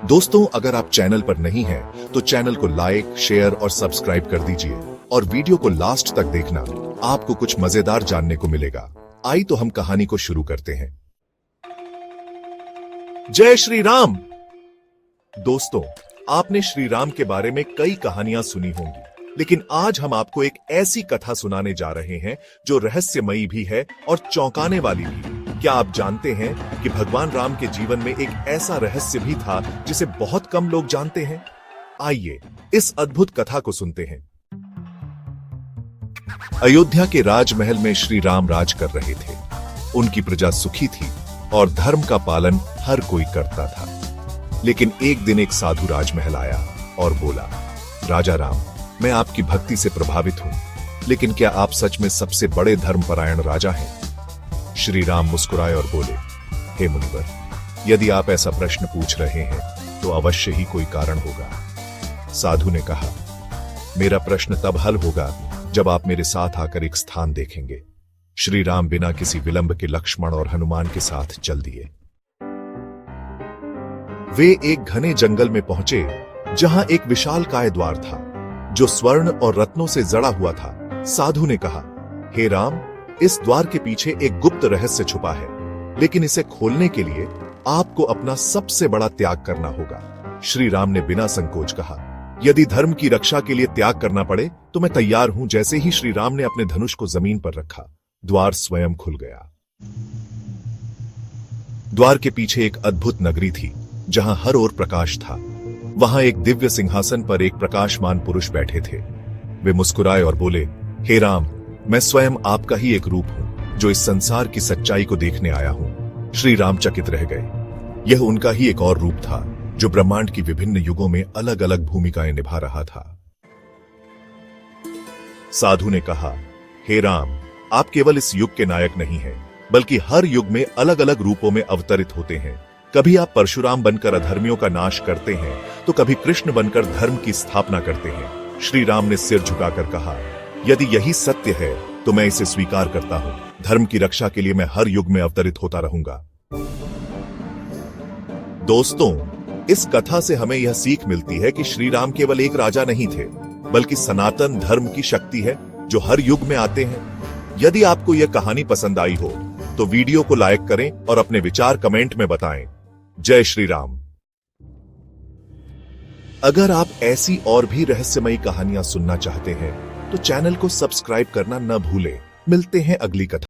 दोस्तों, अगर आप चैनल पर नहीं हैं, तो चैनल को लाइक, शेयर और सब्सक्राइब कर दीजिए और वीडियो को लास्ट तक देखना, आपको कुछ मजेदार जानने को मिलेगा। आई तो हम कहानी को शुरू करते हैं। जय श्री राम। दोस्तों, आपने श्री राम के बारे में कई कहानियां सुनी होंगी, लेकिन आज हम आपको एक ऐसी कथा सुनाने जा रहे हैं जो रहस्यमयी भी है और चौंकाने वाली भी। क्या आप जानते हैं कि भगवान राम के जीवन में एक ऐसा रहस्य भी था जिसे बहुत कम लोग जानते हैं? आइए इस अद्भुत कथा को सुनते हैं। अयोध्या के राजमहल में श्री राम राज कर रहे थे। उनकी प्रजा सुखी थी और धर्म का पालन हर कोई करता था। लेकिन एक दिन एक साधु राजमहल आया और बोला, राजा राम, मैं आपकी भक्ति से प्रभावित हूं, लेकिन क्या आप सच में सबसे बड़े धर्मपरायण राजा हैं? श्री राम मुस्कुराए और बोले, हे मुनिवर, यदि आप ऐसा प्रश्न पूछ रहे हैं तो अवश्य ही कोई कारण होगा। साधु ने कहा, मेरा प्रश्न तब हल होगा जब आप मेरे साथ आकर एक स्थान देखेंगे। श्री राम बिना किसी विलंब के लक्ष्मण और हनुमान के साथ चल दिए। वे एक घने जंगल में पहुंचे जहां एक विशालकाय द्वार था जो स्वर्ण और रत्नों से जड़ा हुआ था। साधु ने कहा, हे राम, इस द्वार के पीछे एक गुप्त रहस्य छुपा है, लेकिन इसे खोलने के लिए आपको अपना सबसे बड़ा त्याग करना होगा। श्री राम ने बिना संकोच कहा, यदि धर्म की रक्षा के लिए त्याग करना पड़े तो मैं तैयार हूं। जैसे ही श्री राम ने अपने धनुष को जमीन पर रखा, द्वार स्वयं खुल गया। द्वार के पीछे एक अद्भुत नगरी थी जहां हर ओर प्रकाश था। वहां एक दिव्य सिंहासन पर एक प्रकाशमान पुरुष बैठे थे। वे मुस्कुराए और बोले, हे राम, मैं स्वयं आपका ही एक रूप हूं जो इस संसार की सच्चाई को देखने आया हूं। श्री राम चकित रह गए। यह उनका ही एक और रूप था जो ब्रह्मांड की विभिन्न युगों में अलग अलग भूमिकाएं निभा रहा था। साधु ने कहा, हे राम, आप केवल इस युग के नायक नहीं हैं, बल्कि हर युग में अलग अलग रूपों में अवतरित होते हैं। कभी आप परशुराम बनकर अधर्मियों का नाश करते हैं, तो कभी कृष्ण बनकर धर्म की स्थापना करते हैं। श्री राम ने सिर झुकाकर कहा, यदि यही सत्य है तो मैं इसे स्वीकार करता हूं। धर्म की रक्षा के लिए मैं हर युग में अवतरित होता रहूंगा। दोस्तों, इस कथा से हमें यह सीख मिलती है कि श्री राम केवल एक राजा नहीं थे, बल्कि सनातन धर्म की शक्ति है जो हर युग में आते हैं। यदि आपको यह कहानी पसंद आई हो तो वीडियो को लाइक करें और अपने विचार कमेंट में बताएं। जय श्री राम। अगर आप ऐसी और भी रहस्यमयी कहानियां सुनना चाहते हैं तो चैनल को सब्सक्राइब करना न भूलें। मिलते हैं अगली कथा।